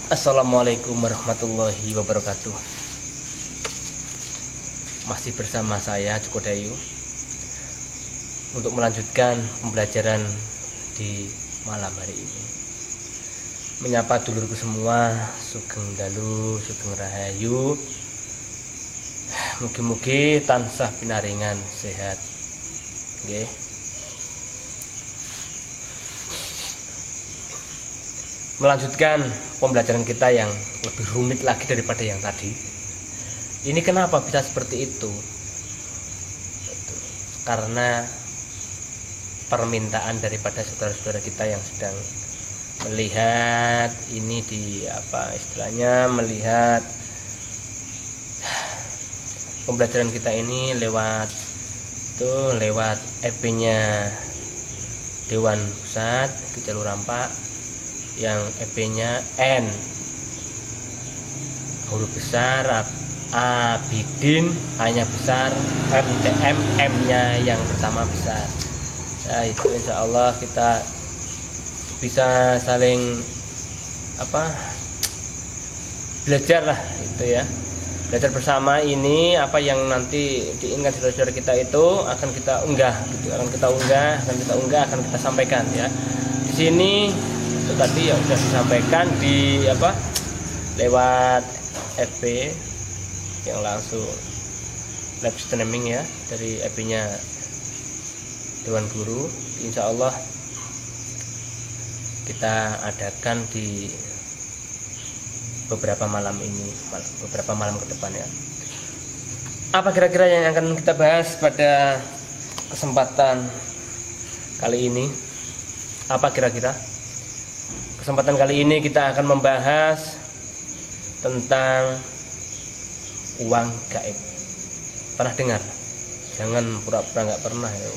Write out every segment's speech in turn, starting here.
Assalamualaikum warahmatullahi wabarakatuh. Masih bersama saya Joko Dayu untuk melanjutkan pembelajaran di malam hari ini. Menyapa dulurku semua, sugeng dalu, sugeng rahayu. Mugi-mugi tansah pinaringan sehat. Nggih. Melanjutkan pembelajaran kita yang lebih rumit lagi daripada yang tadi. Ini kenapa bisa seperti itu? Karena permintaan daripada saudara-saudara kita yang sedang melihat ini di melihat pembelajaran kita ini lewat EP-nya Dewan Pusat di Jalur Rampak, yang EP-nya N huruf besar, Abidin hanya besar, MTM M-nya yang pertama besar. Nah, itu insya Allah kita bisa saling belajar lah, itu ya, belajar bersama. Ini apa yang nanti diingat saudara-saudara kita itu akan kita unggah gitu, akan kita sampaikan ya. Di sini itu tadi yang sudah disampaikan di lewat FB yang langsung live streaming ya, dari FB-nya Dewan Guru. Insya Allah kita adakan di beberapa malam ke depan ya. Apa kira-kira yang akan kita bahas pada kesempatan kali ini? Apa kira-kira? Kesempatan kali ini kita akan membahas tentang uang gaib. Pernah dengar? Jangan pura-pura nggak pernah ya.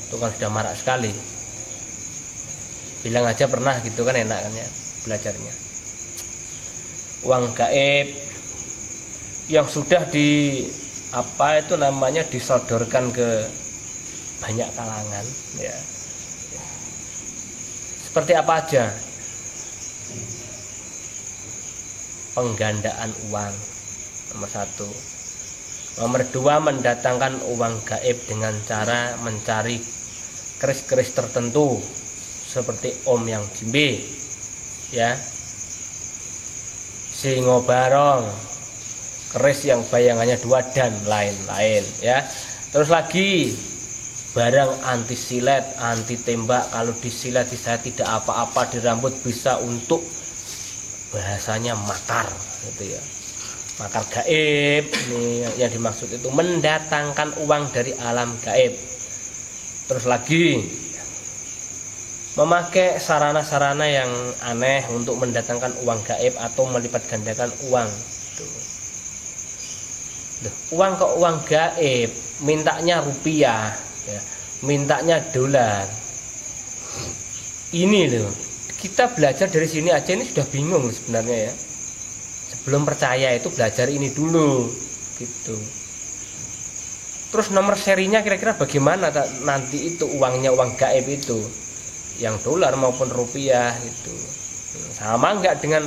Itu kan sudah marak sekali. Bilang aja pernah gitu kan, enak kan ya belajarnya. Uang gaib yang sudah disodorkan ke banyak kalangan ya. Seperti apa aja? Penggandaan uang nomor 1. Nomor 2, mendatangkan uang gaib dengan cara mencari keris-keris tertentu seperti Om yang jimbe ya, singo barong, keris yang bayangannya 2 dan lain-lain ya. Terus lagi barang anti silet, anti tembak. Kalau disilet saya tidak apa-apa, di rambut bisa untuk bahasanya makar gitu ya, makar gaib. Ini yang dimaksud itu mendatangkan uang dari alam gaib. Terus lagi memakai sarana-sarana yang aneh untuk mendatangkan uang gaib atau melipat gandakan uang. Uang ke uang gaib, mintanya rupiah ya, mintanya dolar. Ini loh, kita belajar dari sini aja ini sudah bingung sebenarnya ya. Sebelum percaya itu belajar ini dulu gitu. Terus nomor serinya kira-kira bagaimana nanti itu uangnya, uang gaib itu, yang dolar maupun rupiah itu sama enggak dengan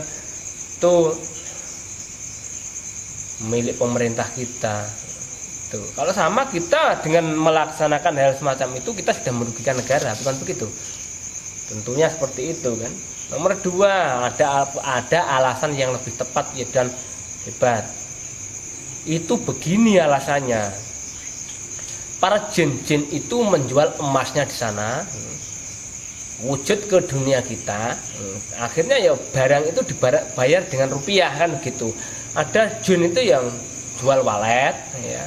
tuh milik pemerintah kita? Kalau sama, kita dengan melaksanakan hal semacam itu kita sudah merugikan negara, bukan begitu? Tentunya seperti itu kan. Nomor 2, ada alasan yang lebih tepat ya dan hebat. Itu begini alasannya. Para jin-jin itu menjual emasnya di sana, wujud ke dunia kita. Akhirnya ya barang itu dibayar dengan rupiah kan gitu. Ada jin itu yang jual walet ya,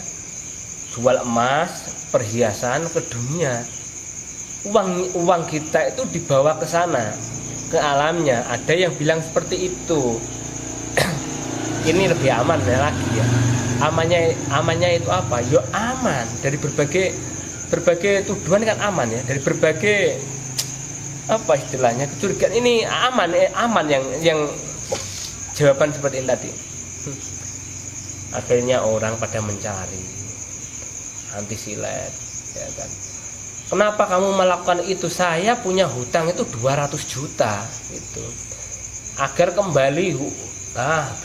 jual emas, perhiasan ke dunia. Uang kita itu dibawa ke sana, ke alamnya. Ada yang bilang seperti itu. Ini lebih aman ya lagi ya. Amannya itu apa? Yo aman dari berbagai tuduhan kan aman ya, dari berbagai istilahnya kecurigaan. Ini aman yang jawaban seperti ini tadi. Akhirnya orang pada mencari anti silet ya kan. Kenapa kamu melakukan itu? Saya punya hutang itu 200 juta gitu. agar kembali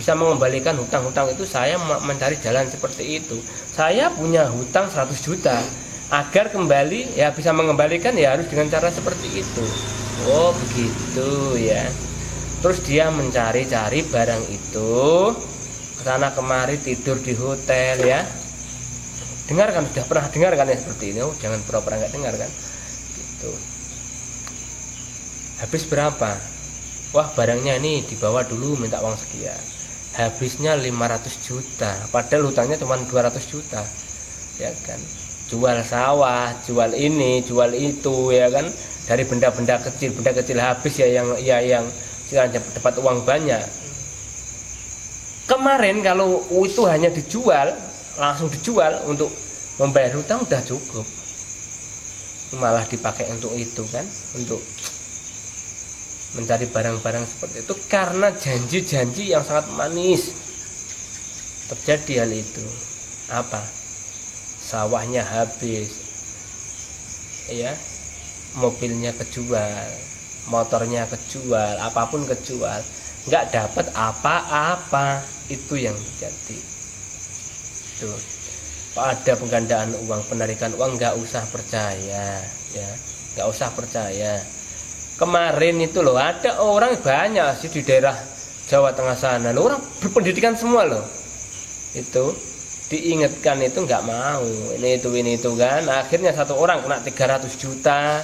bisa mengembalikan hutang-hutang itu. Saya mencari jalan seperti itu. Saya punya hutang 100 juta, agar kembali ya bisa mengembalikan ya harus dengan cara seperti itu. Oh begitu ya. Terus dia mencari-cari barang itu, kesana kemari, tidur di hotel ya. Dengar kan, sudah pernah dengar kan ya seperti ini. Oh, jangan pura-pura nggak dengar kan gitu. Habis berapa? Wah barangnya ini dibawa dulu, minta uang sekian. Habisnya 500 juta, padahal hutangnya cuma 200 juta ya kan. Jual sawah, jual ini, jual itu ya kan. Dari benda-benda kecil habis ya, yang sekarang dapat uang banyak. Kemarin kalau itu hanya dijual, langsung dijual untuk membayar hutang udah cukup, malah dipakai untuk itu kan, untuk mencari barang-barang seperti itu karena janji-janji yang sangat manis. Terjadi hal itu. Apa? Sawahnya habis ya, mobilnya kejual, motornya kejual, apapun kejual, nggak dapat apa-apa. Itu yang terjadi tuh. Pada penggandaan uang, penarikan uang, nggak usah percaya ya, nggak usah percaya. Kemarin itu loh, ada orang banyak sih di daerah Jawa Tengah sana loh, orang berpendidikan semua loh, itu diingatkan itu nggak mau, ini itu kan. Akhirnya satu orang kena 300 juta.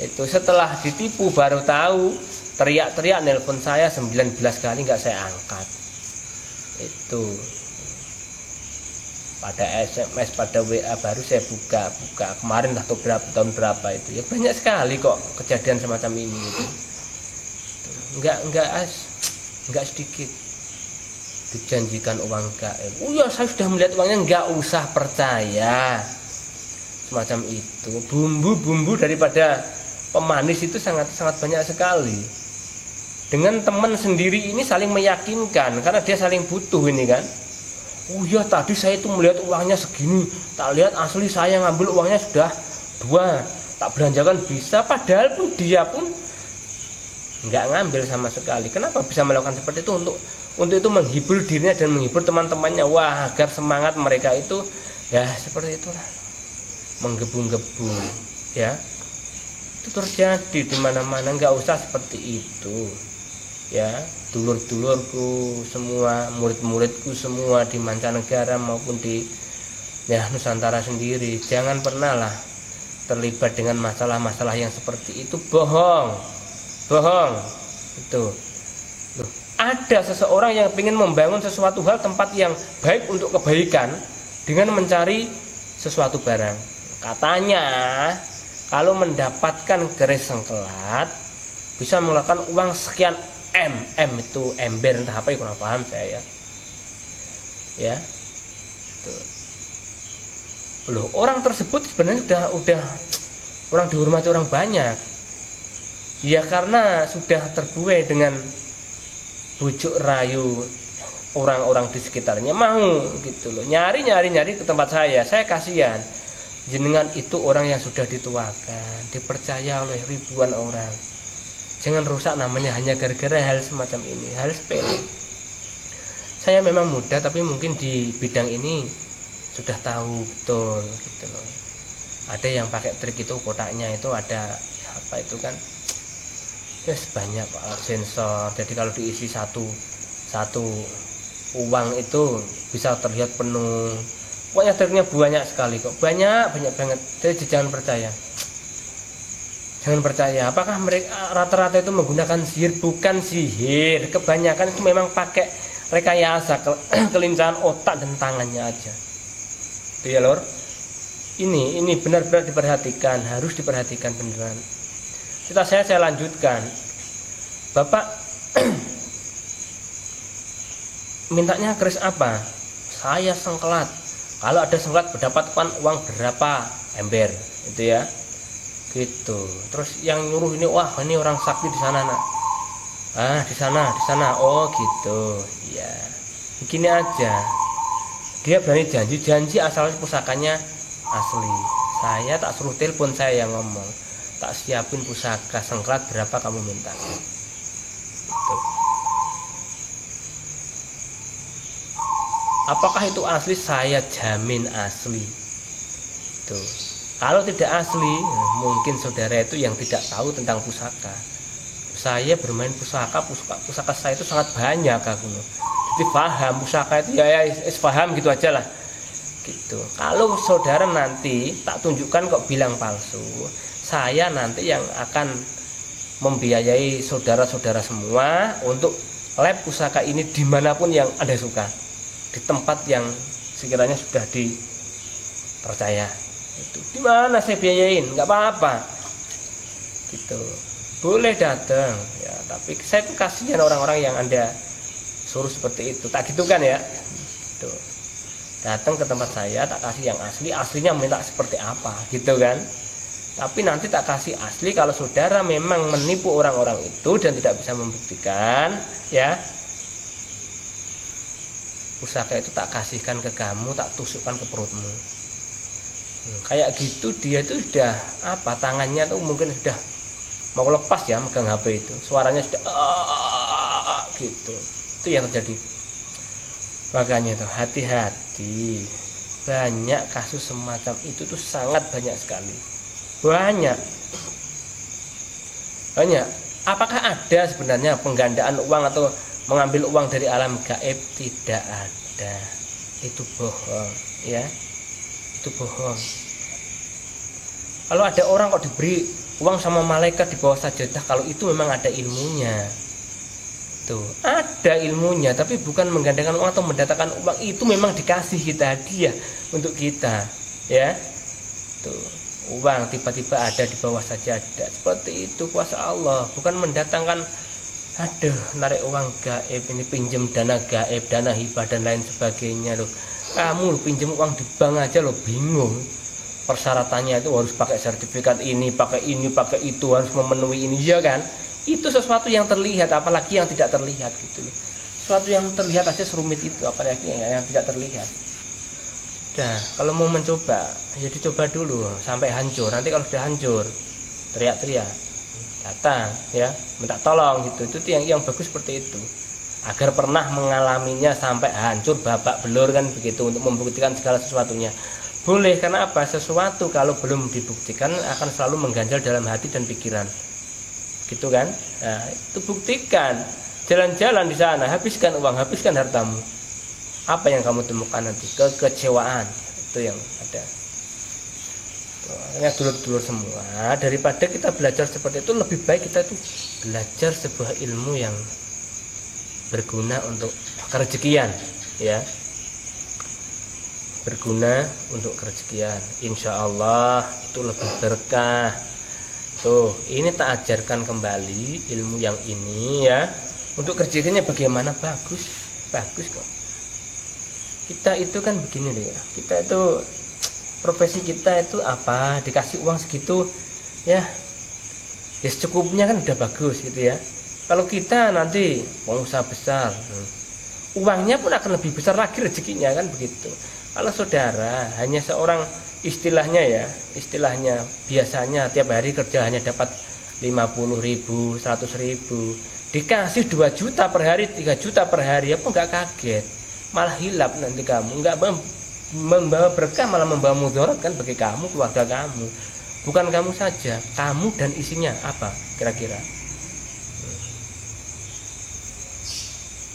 Itu setelah ditipu baru tahu, teriak-teriak, nelpon saya 19 kali nggak saya angkat. Itu pada SMS, pada WA baru saya buka kemarin lah, tahun berapa itu ya, banyak sekali kok kejadian semacam ini gitu. Nggak sedikit dijanjikan uang gaib. Oh ya, saya sudah melihat uangnya, nggak usah percaya semacam itu. Bumbu daripada pemanis itu sangat banyak sekali. Dengan teman sendiri ini saling meyakinkan karena dia saling butuh ini kan. Oh ya, tadi saya itu melihat uangnya segini, tak lihat asli saya ngambil uangnya sudah 2, tak belanjakan bisa. Padahal pun dia pun nggak ngambil sama sekali. Kenapa bisa melakukan seperti itu? Untuk itu menghibur dirinya dan menghibur teman-temannya. Wah, agar semangat mereka itu ya seperti itulah, menggebu-gebu ya. Itu terjadi di mana-mana, nggak usah seperti itu ya. Dulur-dulurku semua, murid-muridku semua di mancanegara maupun di ya Nusantara sendiri, jangan pernah lah terlibat dengan masalah-masalah yang seperti itu. Bohong itu. Loh, ada seseorang yang ingin membangun sesuatu hal, tempat yang baik untuk kebaikan, dengan mencari sesuatu barang. Katanya kalau mendapatkan keris sengkelat bisa mengeluarkan uang sekian M itu ember, entah apa, kurang paham saya ya. Tuh. Loh, orang tersebut sebenarnya udah orang dihormati orang banyak ya, karena sudah terbuai dengan bujuk rayu orang-orang di sekitarnya, mau gitu loh, nyari ke tempat saya kasihan. Jenengan itu orang yang sudah dituakan, dipercaya oleh ribuan orang, jangan rusak namanya hanya gara-gara hal semacam ini, hal sepele. Saya memang muda tapi mungkin di bidang ini sudah tahu betul gitu loh. Ada yang pakai trik itu, kotaknya itu ada apa itu kan, yes, banyak sensor, jadi kalau diisi satu uang itu bisa terlihat penuh. Pokoknya triknya banyak sekali kok, banyak banget. Jadi jangan percaya. Apakah mereka rata-rata itu menggunakan sihir? Bukan sihir, kebanyakan itu memang pakai rekayasa, kelincahan otak dan tangannya aja. Itu ya lor. Ini benar-benar diperhatikan, harus diperhatikan beneran. Saya lanjutkan. Bapak mintanya keris apa? Saya sengkelat. Kalau ada sengkelat mendapatkan uang berapa ember, itu ya. Gitu. Terus yang nyuruh ini, wah ini orang sakti di sana nak. Di sana. Oh gitu. Ya. Begini aja. Dia berani janji asal pusakanya asli. Saya tak suruh telepon, saya yang ngomong. Tak siapin pusaka sengkelat berapa kamu minta. Gitu. Apakah itu asli? Saya jamin asli. Tuh. Kalau tidak asli, mungkin saudara itu yang tidak tahu tentang pusaka. Saya bermain pusaka saya itu sangat banyak aku. Jadi paham pusaka itu ya paham gitu aja lah. Gitu. Kalau saudara nanti tak tunjukkan kok bilang palsu, saya nanti yang akan membiayai saudara-saudara semua untuk lab pusaka ini dimanapun yang Anda suka, di tempat yang sekiranya sudah dipercaya. Itu gimana saya biayain, nggak apa-apa gitu, boleh datang ya, tapi saya tuh kasihan orang-orang yang Anda suruh seperti itu, tak gitu kan ya gitu. Datang ke tempat saya tak kasih yang aslinya minta seperti apa gitu kan. Tapi nanti tak kasih asli kalau saudara memang menipu orang-orang itu dan tidak bisa membuktikan ya, pusaka itu tak kasihkan ke kamu, tak tusukkan ke perutmu. Kayak gitu dia itu sudah apa, tangannya tuh mungkin sudah mau lepas ya megang HP itu, suaranya sudah gitu. Itu yang terjadi. Makanya tuh hati-hati, banyak kasus semacam itu tuh sangat banyak sekali, banyak. Apakah ada sebenarnya penggandaan uang atau mengambil uang dari alam gaib? Tidak ada, itu bohong ya, itu bohong. Kalau ada orang kok diberi uang sama malaikat di bawah sajadah, kalau itu memang ada ilmunya. Tuh, ada ilmunya, tapi bukan menggandakan uang atau mendatangkan uang. Itu memang dikasih kita hadiah untuk kita ya. Tuh, uang tiba-tiba ada di bawah sajadah, seperti itu kuasa Allah, bukan mendatangkan aduh narik uang gaib, ini pinjam dana gaib, dana hibah dan lain sebagainya loh. Kamu pinjam uang di bank aja loh bingung, persyaratannya itu harus pakai sertifikat ini, pakai itu, harus memenuhi ini ya kan. Itu sesuatu yang terlihat, apalagi yang tidak terlihat gitu. Sesuatu yang terlihat aja serumit itu, apalagi yang tidak terlihat. Nah, kalau mau mencoba, ya dicoba dulu sampai hancur. Nanti kalau sudah hancur, teriak-teriak, datang ya, minta tolong gitu. Itu yang bagus seperti itu. Agar pernah mengalaminya sampai hancur, babak belur kan begitu, untuk membuktikan segala sesuatunya. Boleh, karena apa? Sesuatu kalau belum dibuktikan akan selalu mengganjal dalam hati dan pikiran. Gitu kan? Nah, itu buktikan. Jalan-jalan di sana, habiskan uang, habiskan hartamu. Apa yang kamu temukan nanti? Kekecewaan. Itu yang ada. Ya dulur-dulur semua, daripada kita belajar seperti itu, lebih baik kita tuh belajar sebuah ilmu yang berguna untuk kerezekian, ya. Berguna untuk kerezekian. Insya Allah itu lebih berkah. Tuh, ini tak ajarkan kembali ilmu yang ini ya. Untuk rezekinya bagaimana? Bagus kok. Kita itu kan begini deh ya. Kita itu profesi kita itu apa? Dikasih uang segitu ya secukupnya kan udah bagus gitu ya. Kalau kita nanti pengusaha besar, uangnya pun akan lebih besar lagi rezekinya kan begitu. Kalau saudara hanya seorang istilahnya biasanya tiap hari kerja hanya dapat 50.000, 100.000, dikasih 2 juta per hari, 3 juta per hari, apa nggak kaget? Malah hilap nanti kamu, nggak membawa berkah, malah membawa mudarat kan bagi kamu, keluarga kamu. Bukan kamu saja, kamu dan isinya apa kira-kira?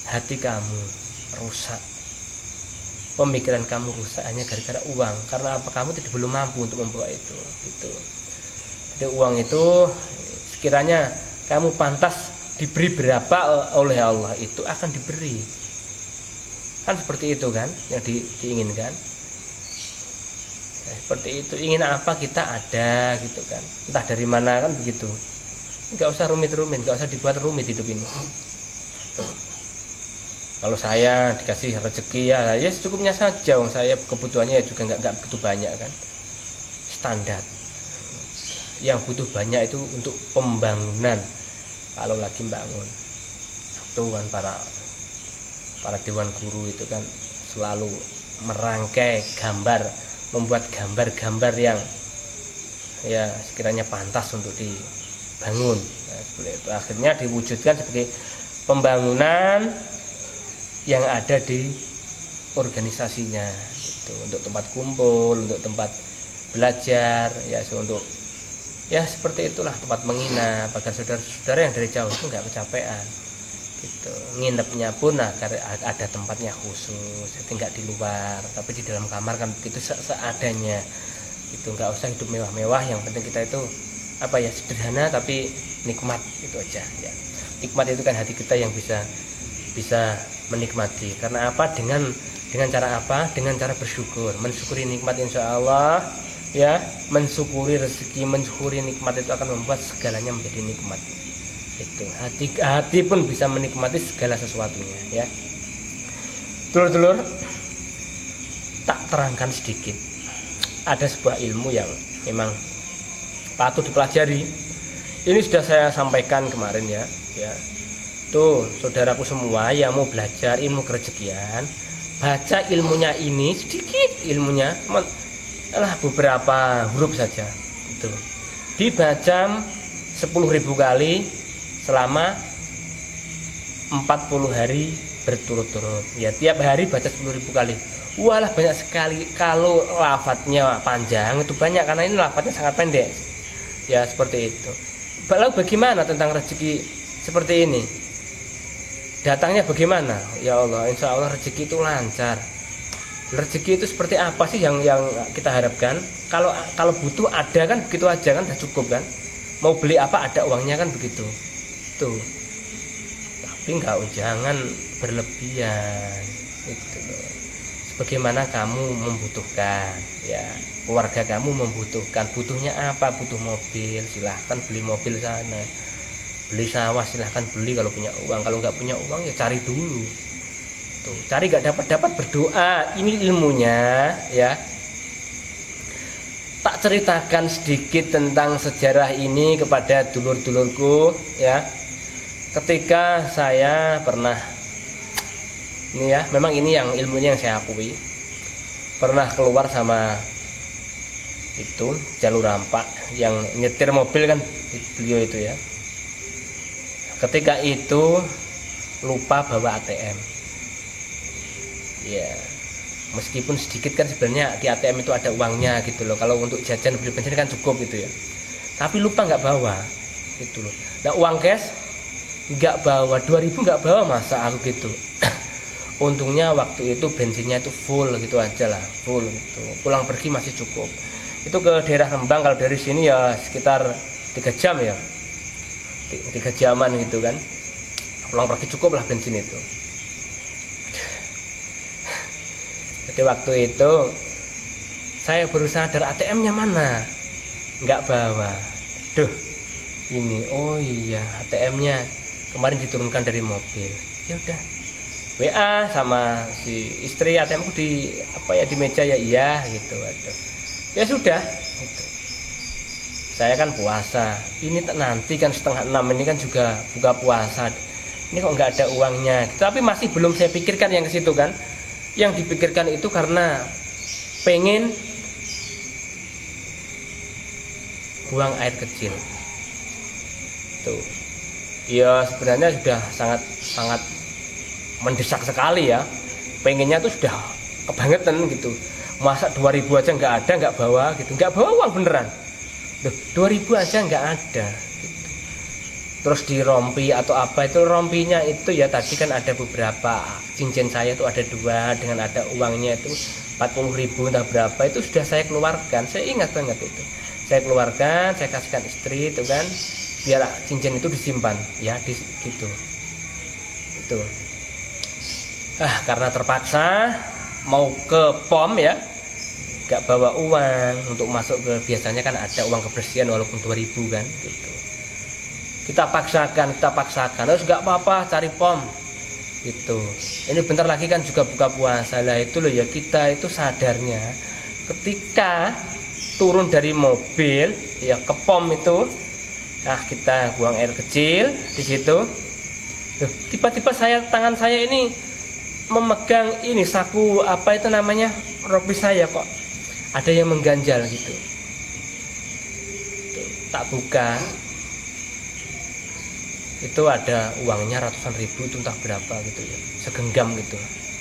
Hati kamu rusak, pemikiran kamu rusak hanya gara-gara uang. Karena apa? Kamu belum mampu untuk membawa itu gitu. Jadi uang itu sekiranya kamu pantas diberi berapa oleh Allah, itu akan diberi. Kan seperti itu kan yang diinginkan. Seperti itu, ingin apa kita ada gitu kan, entah dari mana kan begitu. Nggak usah rumit-rumit, nggak usah dibuat rumit hidup ini. Tuh. Kalau saya dikasih rezeki ya secukupnya saja, saya kebutuhannya juga nggak begitu banyak kan, standar. Yang butuh banyak itu untuk pembangunan, kalau lagi bangun itu kan para dewan guru itu kan selalu merangkai gambar, membuat gambar-gambar yang ya sekiranya pantas untuk dibangun. Nah, seperti itu akhirnya diwujudkan sebagai pembangunan yang ada di organisasinya itu, untuk tempat kumpul, untuk tempat belajar ya, untuk ya seperti itulah, tempat menginap agar saudara-saudara yang dari jauh itu nggak kecapean gitu. Nginepnya pun agar ada tempatnya khusus, jadi nggak di luar tapi di dalam kamar kan begitu, seadanya itu, nggak usah hidup mewah-mewah, yang penting kita itu apa ya, sederhana tapi nikmat, itu aja ya. Nikmat itu kan hati kita yang bisa menikmati. Karena apa? Dengan cara apa? Dengan cara bersyukur, mensyukuri nikmat, insya Allah ya, mensyukuri rezeki, mensyukuri nikmat itu akan membuat segalanya menjadi nikmat. Itu hati pun bisa menikmati segala sesuatunya ya. Dulur-dulur, tak terangkan sedikit, ada sebuah ilmu yang memang patut dipelajari. Ini sudah saya sampaikan kemarin ya. Tuh saudaraku semua yang mau belajar ilmu kerezekian, baca ilmunya ini sedikit, ilmunya lah beberapa huruf saja itu, dibaca 10.000 kali selama 40 hari berturut-turut ya. Tiap hari baca 10.000 kali, walah banyak sekali. Kalau lafadznya panjang itu banyak, karena ini lafadznya sangat pendek ya, seperti itu. Lalu bagaimana tentang rezeki seperti ini? Datangnya bagaimana? Ya Allah, insya Allah rezeki itu lancar. Rezeki itu seperti apa sih yang kita harapkan? Kalau butuh ada kan, begitu aja kan, sudah cukup kan. Mau beli apa ada uangnya kan, begitu. Tuh. Tapi jangan berlebihan. Itu. Bagaimana kamu membutuhkan, ya keluarga kamu membutuhkan, butuhnya apa? Butuh mobil, silahkan beli mobil sana. Beli sawah silahkan beli kalau punya uang. Kalau nggak punya uang ya cari dulu. Tuh, cari nggak dapat berdoa. Ini ilmunya ya. Tak ceritakan sedikit tentang sejarah ini kepada dulur-dulurku ya. Ketika saya pernah, ini ya, memang ini yang ilmunya yang saya akui, pernah keluar sama itu jalur rampak yang nyetir mobil kan, beliau itu ya. Ketika itu lupa bawa ATM ya, meskipun sedikit kan sebenarnya di ATM itu ada uangnya gitu loh, kalau untuk jajan beli bensin kan cukup gitu ya, tapi lupa nggak bawa gitu loh. Nah uang cash nggak bawa, 2.000 nggak bawa, masa aku gitu. Untungnya waktu itu bensinnya itu full gitu aja lah, full gitu, pulang pergi masih cukup. Itu ke daerah Rembang, kalau dari sini ya sekitar 3 jam ya, 3 jaman gitu kan, pulang pergi cukup lah bensin itu. Jadi waktu itu saya baru sadar ATM-nya mana, nggak bawa. Duh, ini oh iya ATM-nya kemarin diturunkan dari mobil. Ya udah, WA sama si istri, ATM-ku di di meja ya, iya gitu. Aduh. Ya sudah gitu. Saya kan puasa, ini nanti kan 5:30 ini kan juga buka puasa, ini kok nggak ada uangnya. Tapi masih belum saya pikirkan yang ke situ kan. Yang dipikirkan itu karena pengen buang air kecil tuh ya, sebenarnya sudah sangat mendesak sekali ya, pengennya tuh sudah kebangetan gitu. Masa 2.000 aja nggak bawa gitu, nggak bawa uang beneran. 2.000 aja nggak ada gitu. Terus di rompi atau apa itu, rompinya itu ya tadi kan ada beberapa cincin saya itu ada 2 dengan ada uangnya itu 40.000 entah berapa, itu sudah saya keluarkan. Saya ingat banget itu, saya keluarkan, saya kasihkan istri itu kan, biar cincin itu disimpan ya gitu itu. Karena terpaksa mau ke POM ya, nggak bawa uang untuk masuk ke, biasanya kan ada uang kebersihan walaupun 2.000 kan gitu. Kita paksakan, terus nggak apa-apa cari POM gitu. Ini bentar lagi kan juga buka puasa lah, itu loh ya, kita itu sadarnya ketika turun dari mobil ya ke POM itu, kita buang air kecil di situ. Tiba-tiba tangan saya ini memegang ini saku itu namanya, rompi saya kok ada yang mengganjal gitu. Tak buka, itu ada uangnya ratusan ribu, itu entah berapa gitu ya, segenggam gitu.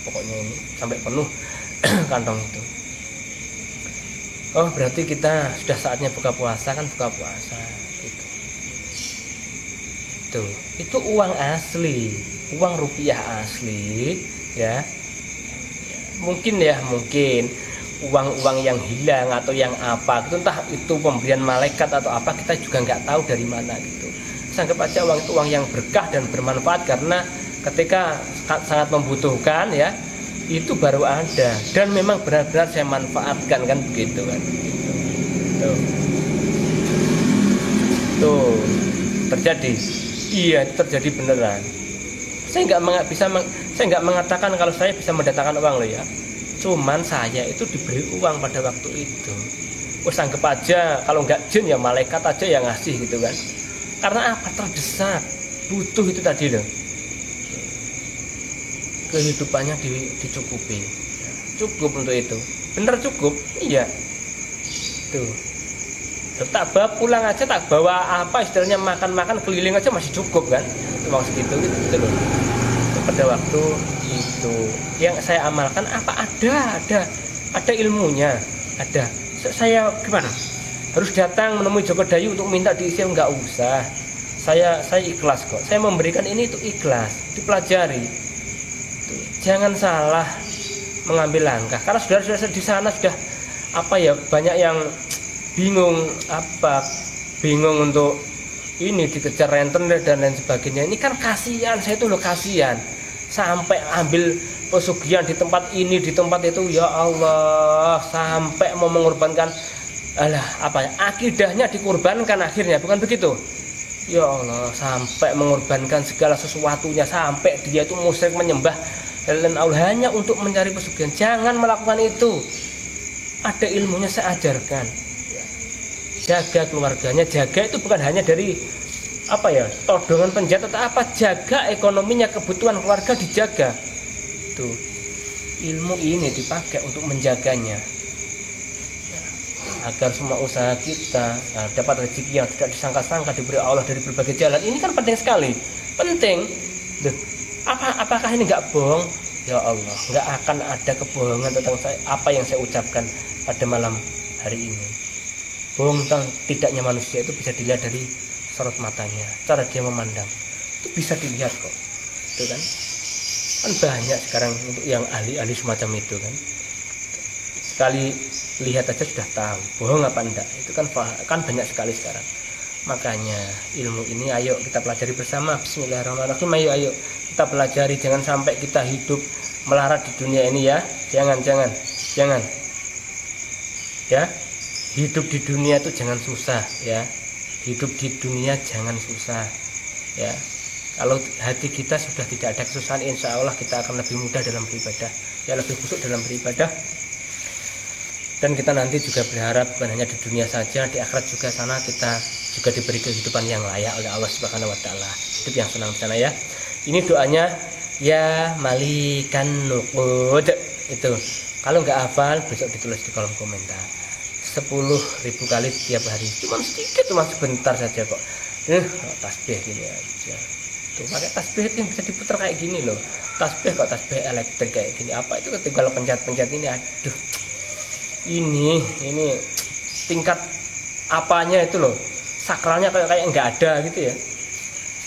pokoknya ini sampai penuh kantong itu. Oh berarti kita sudah saatnya buka puasa, kan buka puasa gitu. Tuh, itu uang asli, uang rupiah asli ya. Mungkin uang-uang yang hilang atau yang apa gitu, entah itu pemberian malaikat atau apa, kita juga nggak tahu dari mana gitu. Anggap aja uang itu uang yang berkah dan bermanfaat, karena ketika sangat membutuhkan ya, itu baru ada dan memang benar-benar saya manfaatkan, kan begitu kan. Tuh terjadi, iya terjadi beneran. Saya nggak mengatakan kalau saya bisa mendatangkan uang loh ya. Cuman saya itu diberi uang pada waktu itu. Wes anggap aja kalau nggak jin ya malaikat aja yang ngasih gitu kan. Karena apa? Terdesak, butuh itu tadi loh. Kehidupannya dicukupi. Cukup untuk itu. Bener cukup? Iya. Tuh. Tak bawa pulang aja, tak bawa apa istilahnya, makan-makan keliling aja masih cukup kan. Uang segitu gitu loh. Pada waktu itu yang saya amalkan apa, ada ilmunya, ada. Saya gimana? Harus datang menemui Joko Dayu untuk minta diisi? Enggak usah. Saya ikhlas kok. Saya memberikan ini itu ikhlas, dipelajari. Tuh. Jangan salah mengambil langkah. Karena saudara-saudara di sana sudah banyak yang bingung untuk ini dikejar rentenir dan lain sebagainya. Ini kan kasihan, saya tuh loh kasihan. Sampai ambil pesugihan di tempat ini, di tempat itu, ya Allah, sampai mau mengorbankan akidahnya dikorbankan akhirnya, bukan begitu? Ya Allah, sampai mengorbankan segala sesuatunya, sampai dia itu musyrik menyembah selain Allah hanya untuk mencari pesugihan. Jangan melakukan itu. Ada ilmunya saya ajarkan. Jaga keluarganya, jaga itu bukan hanya dari todongan penjahat atau apa, jaga ekonominya, kebutuhan keluarga dijaga. Tuh, ilmu ini dipakai untuk menjaganya, agar semua usaha kita dapat rezeki yang tidak disangka-sangka diberi Allah dari berbagai jalan. Ini kan penting sekali, penting. Apakah ini nggak bohong? Ya Allah, nggak akan ada kebohongan tentang apa yang saya ucapkan pada malam hari ini. Bohong tentang tidaknya manusia itu bisa dilihat dari sorot matanya, cara dia memandang itu bisa dilihat kok, itu kan banyak sekarang untuk yang ahli-ahli semacam itu kan, sekali lihat aja sudah tahu bohong apa enggak, itu kan banyak sekali sekarang. Makanya ilmu ini ayo kita pelajari bersama. Bismillahirrahmanirrahim. Ayo kita pelajari, jangan sampai kita hidup melarat di dunia ini ya, jangan ya. Hidup di dunia itu jangan susah ya. Hidup di dunia jangan susah ya. Kalau hati kita sudah tidak ada kesusahan, insya Allah kita akan lebih mudah dalam beribadah ya, lebih khusyuk dalam beribadah. Dan kita nanti juga berharap bukan hanya di dunia saja, di akhirat juga sana kita juga diberi kehidupan yang layak oleh Allah Subhanahu wa taala, hidup yang senang di sana ya. Ini doanya ya malikan nuqud itu. Kalau nggak hafal besok ditulis di kolom komentar. 10.000 kali setiap hari, cuma sedikit, cuma sebentar saja kok. Tasbih gini aja tuh, pakai tasbih itu yang bisa diputar kayak gini loh, tasbih elektrik kayak gini, apa itu ketika pencet ini, aduh, ini tingkat apanya itu loh, sakralnya kayak nggak ada gitu ya.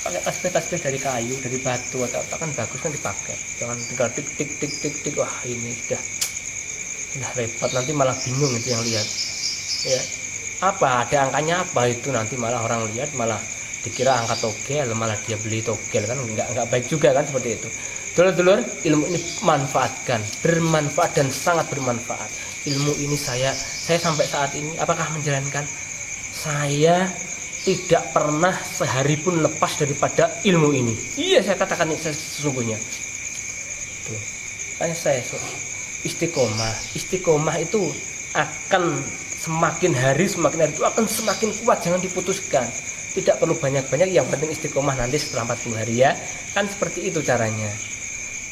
Pakai tasbih dari kayu, dari batu atau apa kan bagus kan dipakai, jangan tinggal tik. Wah ini udah repot, nanti malah bingung itu yang lihat ya, ada angkanya apa itu, nanti malah orang lihat malah dikira angka togel, malah dia beli togel kan, nggak baik juga kan seperti itu. Dulur-dulur, ilmu ini manfaatkan, bermanfaat dan sangat bermanfaat. Ilmu ini saya sampai saat ini apakah menjalankan, saya tidak pernah sehari pun lepas daripada ilmu ini. Iya, saya katakan sesungguhnya tuh, kan saya istiqomah itu akan semakin hari itu akan semakin kuat, jangan diputuskan. Tidak perlu banyak-banyak, yang penting istiqomah nanti setelah 40 hari ya. Kan seperti itu caranya.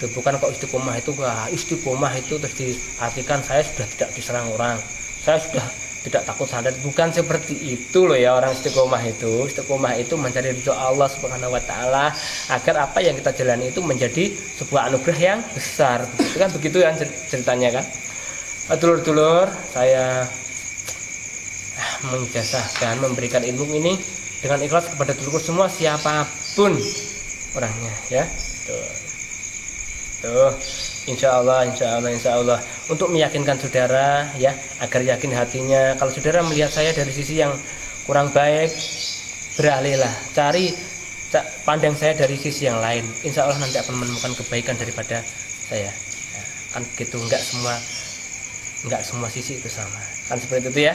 Tuh, bukan kok istiqomah itu terus diartikan saya sudah tidak diserang orang, saya sudah tidak takut santet, bukan seperti itu loh ya. Orang istiqomah itu mencari ridho Allah Subhanahu wa taala, agar apa yang kita jalani itu menjadi sebuah anugerah yang besar. Begitu kan, begitu kan ceritanya kan. Dulur-dulur, saya menjazahkan memberikan ilmu ini dengan ikhlas kepada dulur semua, siapapun orangnya ya. Tuh. Insya Allah untuk meyakinkan saudara ya, agar yakin hatinya. Kalau saudara melihat saya dari sisi yang kurang baik, beralihlah, pandang saya dari sisi yang lain. Insya Allah nanti akan menemukan kebaikan daripada saya ya, kan gitu. Enggak semua sisi itu sama, kan seperti itu ya.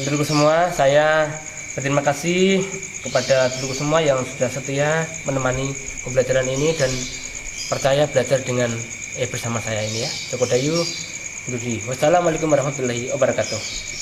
Dulurku semua, saya berterima kasih kepada dulurku semua yang sudah setia menemani pembelajaran ini dan percaya belajar dengan bersama saya ini ya. Joko Dayu Dudi. Wassalamualaikum warahmatullahi wabarakatuh.